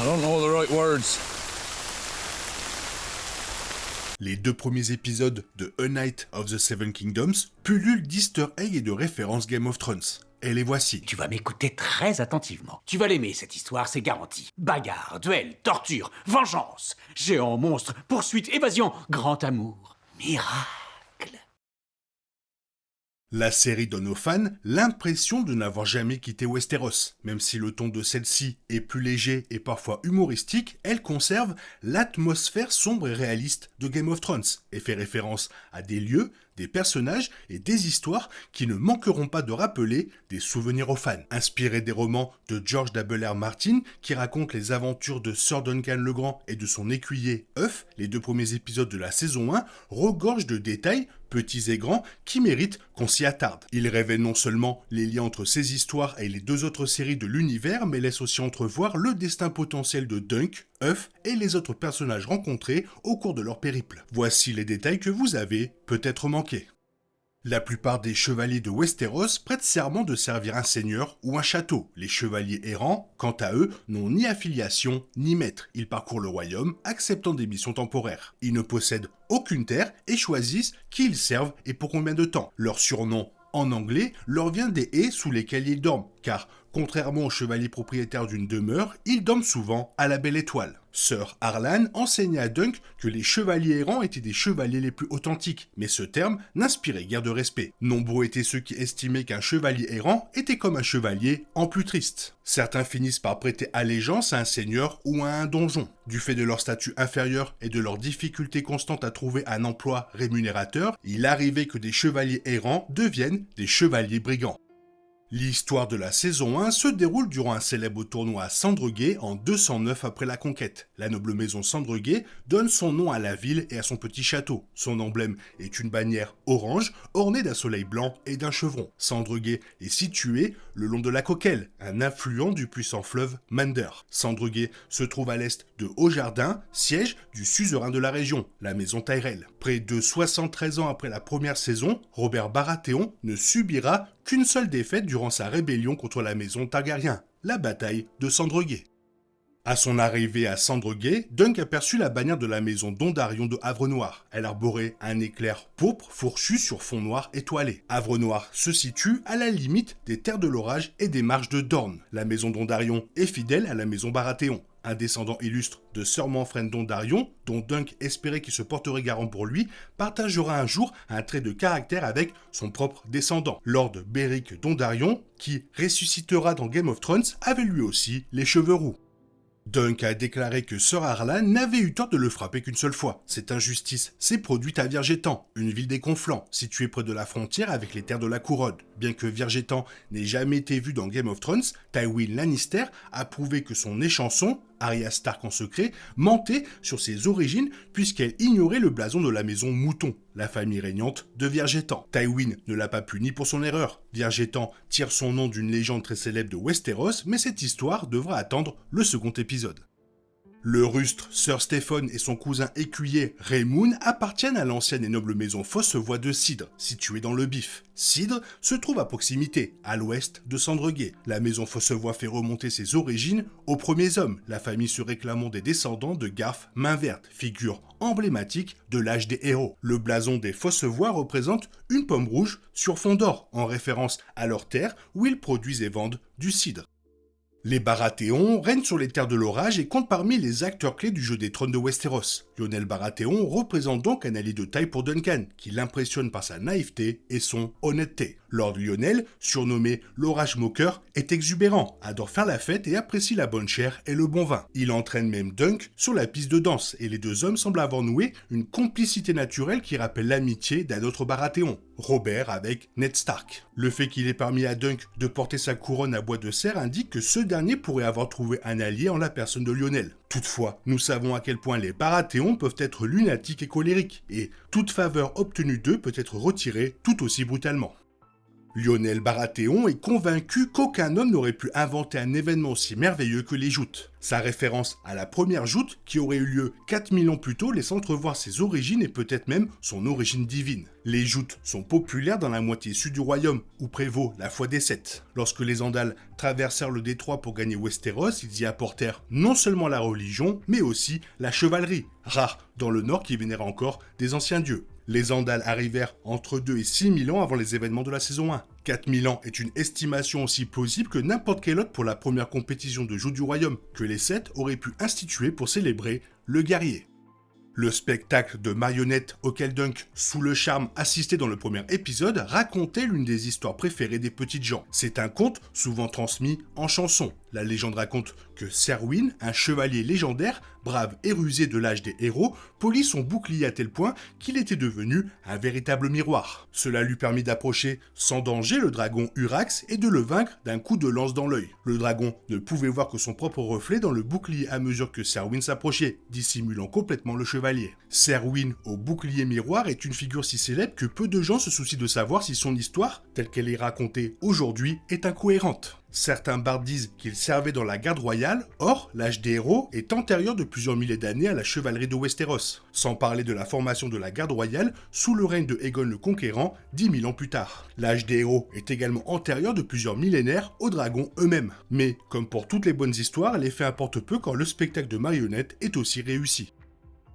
don't know the right words. Les 2 premiers épisodes de A Knight of the Seven Kingdoms pullulent d'easter eggs et de références Game of Thrones. Et les voici. Tu vas m'écouter très attentivement. Tu vas l'aimer, cette histoire, c'est garanti. Bagarre, duel, torture, vengeance, géant, monstre, poursuite, évasion, grand amour, miracle. La série donne aux fans l'impression de n'avoir jamais quitté Westeros. Même si le ton de celle-ci est plus léger et parfois humoristique, elle conserve l'atmosphère sombre et réaliste de Game of Thrones et fait référence à des lieux, des personnages et des histoires qui ne manqueront pas de rappeler des souvenirs aux fans. Inspiré des romans de George W.R. Martin qui racontent les aventures de Sir Duncan le Grand et de son écuyer Huff, les 2 premiers épisodes de la saison 1 regorgent de détails petits et grands, qui méritent qu'on s'y attarde. Il révèle non seulement les liens entre ces histoires et les 2 autres séries de l'univers, mais laisse aussi entrevoir le destin potentiel de Dunk, Huff et les autres personnages rencontrés au cours de leur périple. Voici les détails que vous avez peut-être manqués. La plupart des chevaliers de Westeros prêtent serment de servir un seigneur ou un château. Les chevaliers errants, quant à eux, n'ont ni affiliation ni maître. Ils parcourent le royaume, acceptant des missions temporaires. Ils ne possèdent aucune terre et choisissent qui ils servent et pour combien de temps. Leur surnom, en anglais, leur vient des haies sous lesquelles ils dorment, car, contrairement aux chevaliers propriétaires d'une demeure, ils dorment souvent à la belle étoile. Sir Harlan enseignait à Dunk que les chevaliers errants étaient des chevaliers les plus authentiques, mais ce terme n'inspirait guère de respect. Nombreux étaient ceux qui estimaient qu'un chevalier errant était comme un chevalier en plus triste. Certains finissent par prêter allégeance à un seigneur ou à un donjon. Du fait de leur statut inférieur et de leur difficulté constante à trouver un emploi rémunérateur, il arrivait que des chevaliers errants deviennent des chevaliers brigands. L'histoire de la saison 1 se déroule durant un célèbre tournoi à Sandregué en 209 après la conquête. La noble maison Sandregué donne son nom à la ville et à son petit château. Son emblème est une bannière orange ornée d'un soleil blanc et d'un chevron. Sandregué est situé le long de la Coquelle, un affluent du puissant fleuve Mander. Sandregué se trouve à l'est de Haut-Jardin, siège du suzerain de la région, la maison Tyrell. Près de 73 ans après la première saison, Robert Baratheon ne subira qu'une seule défaite durant sa rébellion contre la maison Targaryen, la bataille de Sandregué. À son arrivée à Sandregué, Dunk aperçut la bannière de la maison Dondarion de Havre-Noir. Elle arborait un éclair pourpre fourchu sur fond noir étoilé. Havre-Noir se situe à la limite des terres de l'orage et des marges de Dorne. La maison Dondarion est fidèle à la maison Baratheon. Un descendant illustre de Sir Manfred Dondarion, dont Dunk espérait qu'il se porterait garant pour lui, partagera un jour un trait de caractère avec son propre descendant. Lord Beric Dondarion, qui ressuscitera dans Game of Thrones, avait lui aussi les cheveux roux. Dunk a déclaré que Sir Harlan n'avait eu tort de le frapper qu'une seule fois. Cette injustice s'est produite à Viergétan, une ville des Conflans, située près de la frontière avec les terres de la Couronne. Bien que Viergétan n'ait jamais été vu dans Game of Thrones, Tywin Lannister a prouvé que son échanson, Arya Stark en secret, mentait sur ses origines puisqu'elle ignorait le blason de la maison Mouton, la famille régnante de Viergétan. Tywin ne l'a pas puni pour son erreur. Viergétan tire son nom d'une légende très célèbre de Westeros, mais cette histoire devra attendre le second épisode. Le rustre Sir Stephen et son cousin écuyer Raymoon appartiennent à l'ancienne et noble maison Fossvoie de Cidre, située dans le Bif. Cidre se trouve à proximité, à l'ouest de Sandregué. La maison Fossvoie fait remonter ses origines aux premiers hommes, la famille se réclamant des descendants de Garth Mainverte, figure emblématique de l'âge des héros. Le blason des Fossvoie représente une pomme rouge sur fond d'or, en référence à leur terre où ils produisent et vendent du cidre. Les Baratheons règnent sur les terres de l'orage et comptent parmi les acteurs clés du jeu des trônes de Westeros. Lionel Baratheon représente donc un allié de taille pour Duncan, qui l'impressionne par sa naïveté et son honnêteté. Lord Lionel, surnommé l'Orage Moqueur, est exubérant, adore faire la fête et apprécie la bonne chair et le bon vin. Il entraîne même Dunk sur la piste de danse et les 2 hommes semblent avoir noué une complicité naturelle qui rappelle l'amitié d'un autre Baratheon, Robert avec Ned Stark. Le fait qu'il ait permis à Dunk de porter sa couronne à bois de cerf indique que ce dernier pourrait avoir trouvé un allié en la personne de Lionel. Toutefois, nous savons à quel point les Baratheons peuvent être lunatiques et colériques, et toute faveur obtenue d'eux peut être retirée tout aussi brutalement. Lionel Baratheon est convaincu qu'aucun homme n'aurait pu inventer un événement aussi merveilleux que les joutes. Sa référence à la première joute, qui aurait eu lieu 4000 ans plus tôt, laisse entrevoir ses origines et peut-être même son origine divine. Les joutes sont populaires dans la moitié sud du royaume, où prévaut la foi des sept. Lorsque les Andals traversèrent le détroit pour gagner Westeros, ils y apportèrent non seulement la religion, mais aussi la chevalerie, rare dans le nord qui vénérait encore des anciens dieux. Les Andals arrivèrent entre 2 et 6000 ans avant les événements de la saison 1. 4000 ans est une estimation aussi plausible que n'importe quelle autre pour la première compétition de joutes du royaume, que les Sept auraient pu instituer pour célébrer le guerrier. Le spectacle de marionnettes auquel Dunk, sous le charme assisté dans le premier épisode, racontait l'une des histoires préférées des petites gens. C'est un conte souvent transmis en chanson. La légende raconte que Serwyn, un chevalier légendaire, brave et rusé de l'âge des héros, polit son bouclier à tel point qu'il était devenu un véritable miroir. Cela lui permit d'approcher sans danger le dragon Urax et de le vaincre d'un coup de lance dans l'œil. Le dragon ne pouvait voir que son propre reflet dans le bouclier à mesure que Serwyn s'approchait, dissimulant complètement le chevalier. Serwyn au bouclier miroir est une figure si célèbre que peu de gens se soucient de savoir si son histoire, telle qu'elle est racontée aujourd'hui, est incohérente. Certains bardes disent qu'il servait dans la garde royale, or l'âge des héros est antérieur de plusieurs milliers d'années à la chevalerie de Westeros, sans parler de la formation de la garde royale sous le règne de Aegon le Conquérant 10 000 ans plus tard. L'âge des héros est également antérieur de plusieurs millénaires aux dragons eux-mêmes. Mais, comme pour toutes les bonnes histoires, l'effet importe peu quand le spectacle de marionnettes est aussi réussi.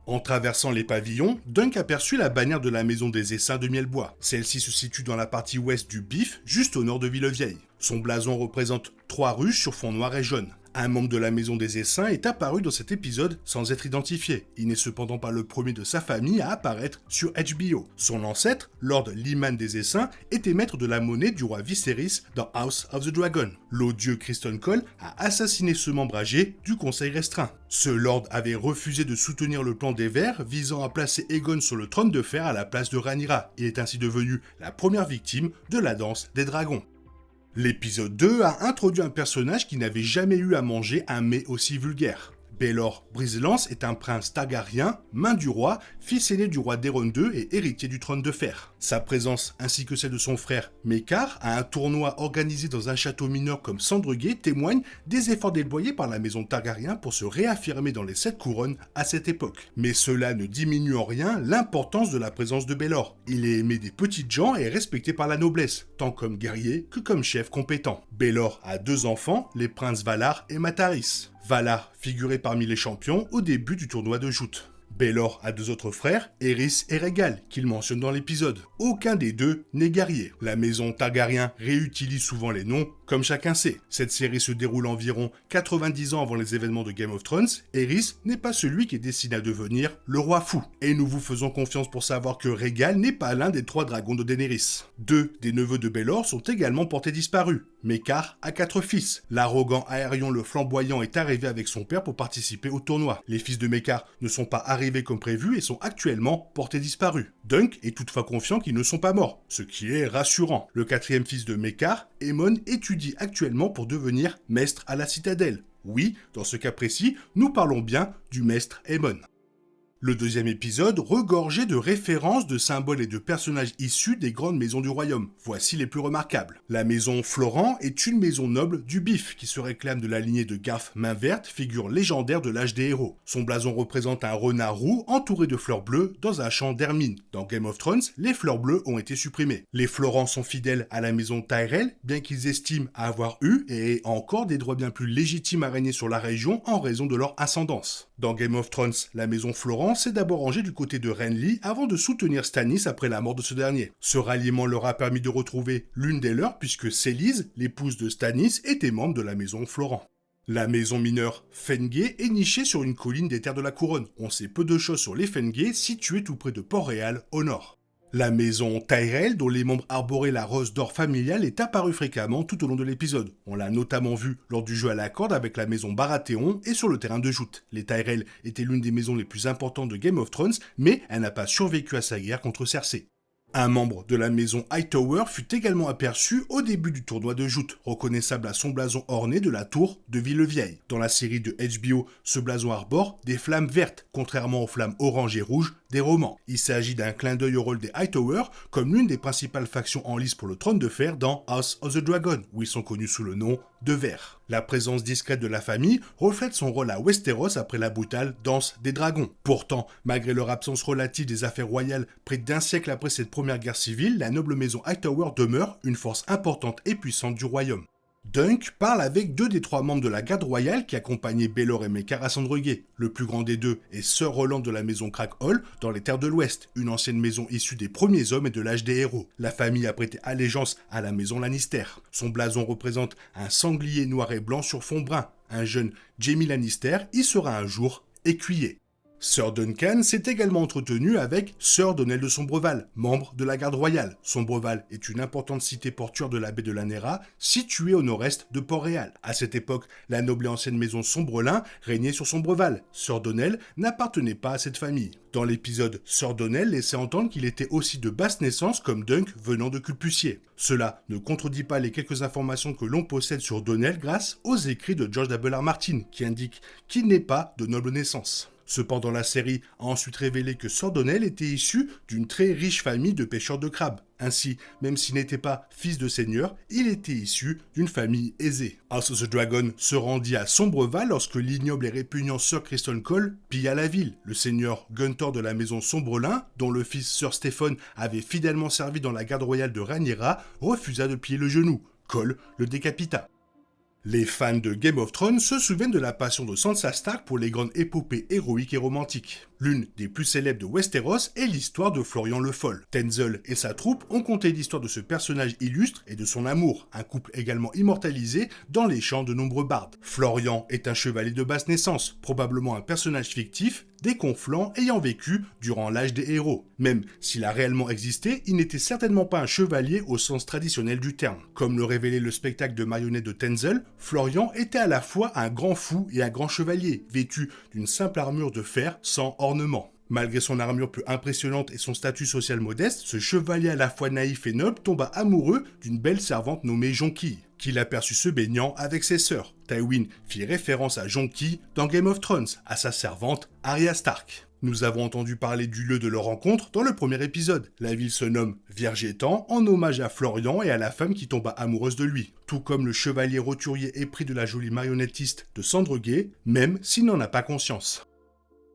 En traversant les pavillons, Dunk aperçut la bannière de la maison des Essaims de Mielbois. Celle-ci se situe dans la partie ouest du Bif, juste au nord de Villevieille. Son blason représente 3 ruches sur fond noir et jaune. Un membre de la maison des Essaims est apparu dans cet épisode sans être identifié. Il n'est cependant pas le premier de sa famille à apparaître sur HBO. Son ancêtre, Lord Lyman des Essaims, était maître de la monnaie du roi Viserys dans House of the Dragon. L'odieux Criston Cole a assassiné ce membre âgé du conseil restreint. Ce lord avait refusé de soutenir le plan des Verts visant à placer Aegon sur le trône de fer à la place de Rhaenyra. Il est ainsi devenu la première victime de la danse des dragons. L'épisode 2 a introduit un personnage qui n'avait jamais eu à manger un mets aussi vulgaire. Baelor Brise-Lance est un prince targaryen, main du roi, fils aîné du roi d'Aeron II et héritier du trône de fer. Sa présence, ainsi que celle de son frère Mekar, à un tournoi organisé dans un château mineur comme Sandregué, témoignent des efforts déployés par la maison Targaryen pour se réaffirmer dans les 7 couronnes à cette époque. Mais cela ne diminue en rien l'importance de la présence de Baelor. Il est aimé des petites gens et respecté par la noblesse, tant comme guerrier que comme chef compétent. Baelor a 2 enfants, les princes Valar et Mataris. Valar figurait parmi les champions au début du tournoi de joute. Baelor a 2 autres frères, Aerys et Rhaegal, qu'il mentionne dans l'épisode. Aucun des 2 n'est guerrier. La maison Targaryen réutilise souvent les noms, comme chacun sait. Cette série se déroule environ 90 ans avant les événements de Game of Thrones. Aerys n'est pas celui qui est destiné à devenir le roi fou. Et nous vous faisons confiance pour savoir que Rhaegal n'est pas l'un des 3 dragons de Daenerys. 2 des neveux de Baelor sont également portés disparus. Mekar a 4 fils. L'arrogant Aerion le Flamboyant est arrivé avec son père pour participer au tournoi. Les fils de Mekar ne sont pas arrivés comme prévu et sont actuellement portés disparus. Dunk est toutefois confiant qu'ils ne sont pas morts, ce qui est rassurant. Le 4e fils de Mekar, Aemon, étudie actuellement pour devenir maître à la citadelle. Oui, dans ce cas précis, nous parlons bien du maître Aemon. Le 2e épisode regorgeait de références, de symboles et de personnages issus des grandes maisons du royaume. Voici les plus remarquables. La maison Florent est une maison noble du Bif qui se réclame de la lignée de Garth Main Verte, figure légendaire de l'âge des héros. Son blason représente un renard roux entouré de fleurs bleues dans un champ d'hermine. Dans Game of Thrones, les fleurs bleues ont été supprimées. Les Florents sont fidèles à la maison Tyrell, bien qu'ils estiment avoir eu et encore des droits bien plus légitimes à régner sur la région en raison de leur ascendance. Dans Game of Thrones, la maison Florent s'est d'abord rangée du côté de Renly avant de soutenir Stannis après la mort de ce dernier. Ce ralliement leur a permis de retrouver l'une des leurs puisque Célise, l'épouse de Stannis, était membre de la maison Florent. La maison mineure Fengay est nichée sur une colline des terres de la couronne. On sait peu de choses sur les Fengay situés tout près de Port-Réal au nord. La maison Tyrell, dont les membres arboraient la rose d'or familiale, est apparue fréquemment tout au long de l'épisode. On l'a notamment vu lors du jeu à la corde avec la maison Baratheon et sur le terrain de joute. Les Tyrell étaient l'une des maisons les plus importantes de Game of Thrones, mais elle n'a pas survécu à sa guerre contre Cersei. Un membre de la maison Hightower fut également aperçu au début du tournoi de joute, reconnaissable à son blason orné de la tour de Villevieille. Dans la série de HBO, ce blason arbore des flammes vertes, contrairement aux flammes orange et rouge des romans. Il s'agit d'un clin d'œil au rôle des Hightower comme l'une des principales factions en lice pour le trône de fer dans House of the Dragon, où ils sont connus sous le nom de Vert. La présence discrète de la famille reflète son rôle à Westeros après la brutale danse des dragons. Pourtant, malgré leur absence relative des affaires royales près d'un siècle après cette première guerre civile, la noble maison Hightower demeure une force importante et puissante du royaume. Dunk parle avec 2 des 3 membres de la garde royale qui accompagnaient Baelor et Mekar à Sandregué. Le plus grand des 2 est Sir Roland de la maison Crack-Hall dans les terres de l'Ouest, une ancienne maison issue des premiers hommes et de l'âge des héros. La famille a prêté allégeance à la maison Lannister. Son blason représente un sanglier noir et blanc sur fond brun. Un jeune Jaime Lannister y sera un jour écuyer. Sir Duncan s'est également entretenu avec Sir Donnel de Sombreval, membre de la garde royale. Sombreval est une importante cité portuaire de la baie de Lanera, située au nord-est de Port-Réal. À cette époque, la noble et ancienne maison Sombrelin régnait sur Sombreval. Sir Donnel n'appartenait pas à cette famille. Dans l'épisode, Sir Donnel laissait entendre qu'il était aussi de basse naissance comme Dunk venant de Culpucier. Cela ne contredit pas les quelques informations que l'on possède sur Donnel grâce aux écrits de George W.R. Martin, qui indiquent qu'il n'est pas de noble naissance. Cependant, la série a ensuite révélé que Sir Donnel était issu d'une très riche famille de pêcheurs de crabes. Ainsi, même s'il n'était pas fils de seigneur, il était issu d'une famille aisée. House of the Dragon se rendit à Sombreval lorsque l'ignoble et répugnant Sir Criston Cole pilla la ville. Le seigneur Gunthor de la maison Sombrelin, dont le fils Sir Stephen avait fidèlement servi dans la garde royale de Rhaenyra, refusa de plier le genou. Cole le décapita. Les fans de Game of Thrones se souviennent de la passion de Sansa Stark pour les grandes épopées héroïques et romantiques. L'une des plus célèbres de Westeros est l'histoire de Florian le Fol. Tenzel et sa troupe ont conté l'histoire de ce personnage illustre et de son amour, un couple également immortalisé dans les chants de nombreux bardes. Florian est un chevalier de basse naissance, probablement un personnage fictif, déconflant ayant vécu durant l'âge des héros. Même s'il a réellement existé, il n'était certainement pas un chevalier au sens traditionnel du terme. Comme le révélait le spectacle de marionnettes de Tenzel, Florian était à la fois un grand fou et un grand chevalier, vêtu d'une simple armure de fer sans ornement. Malgré son armure peu impressionnante et son statut social modeste, ce chevalier à la fois naïf et noble tomba amoureux d'une belle servante nommée Jonquille, qu'il aperçut se baignant avec ses sœurs. Tywin fit référence à Jonquille dans Game of Thrones, à sa servante Arya Stark. Nous avons entendu parler du lieu de leur rencontre dans le premier épisode. La ville se nomme Viergétan en hommage à Florian et à la femme qui tomba amoureuse de lui. Tout comme le chevalier roturier épris de la jolie marionnettiste de Sandregué, même s'il n'en a pas conscience.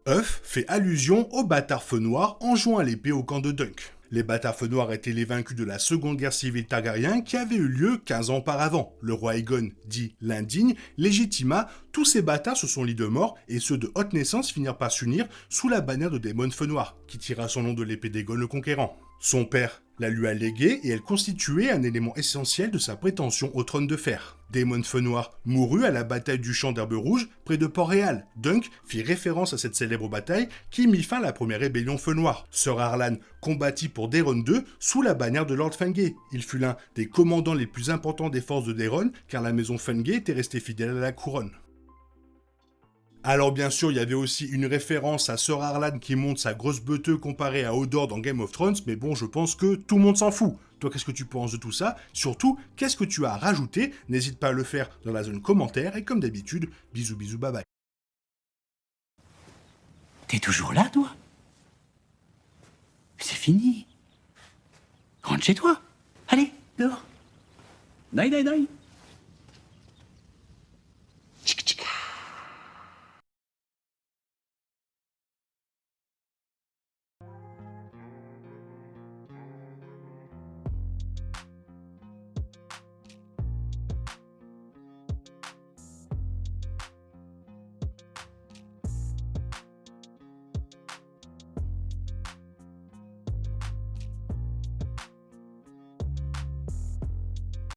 Huff fait allusion aux bâtards feu noir en jouant à l'épée au camp de Dunk. Les bâtards feu noirs étaient les vaincus de la seconde guerre civile Targaryen qui avait eu lieu 15 ans auparavant. Le roi Aegon, dit l'indigne, légitima tous ces bâtards se sont lits de mort et ceux de haute naissance finirent par s'unir sous la bannière de Daemon Feu Noir, qui tira son nom de l'épée d'Aegon le Conquérant. Son père la lui a léguée et elle constituait un élément essentiel de sa prétention au trône de fer. Daemon Feu Noir mourut à la bataille du champ d'Herbe Rouge près de Port-Réal. Dunk fit référence à cette célèbre bataille qui mit fin à la première rébellion Feu Noir. Sir Harlan combattit pour Daeron II sous la bannière de Lord Fengay. Il fut l'un des commandants les plus importants des forces de Daeron car la maison Fengay était restée fidèle à la couronne. Alors bien sûr, il y avait aussi une référence à Sir Harlan qui monte sa grosse beuteux comparée à Hodor dans Game of Thrones, mais bon, je pense que tout le monde s'en fout. Toi, qu'est-ce que tu penses de tout ça? Surtout, qu'est-ce que tu as à rajouter? N'hésite pas à le faire dans la zone commentaire, et comme d'habitude, bisous bisous, bye bye. T'es toujours là, toi? C'est fini. Rentre chez toi. Allez, dehors. Naï, naï, naï.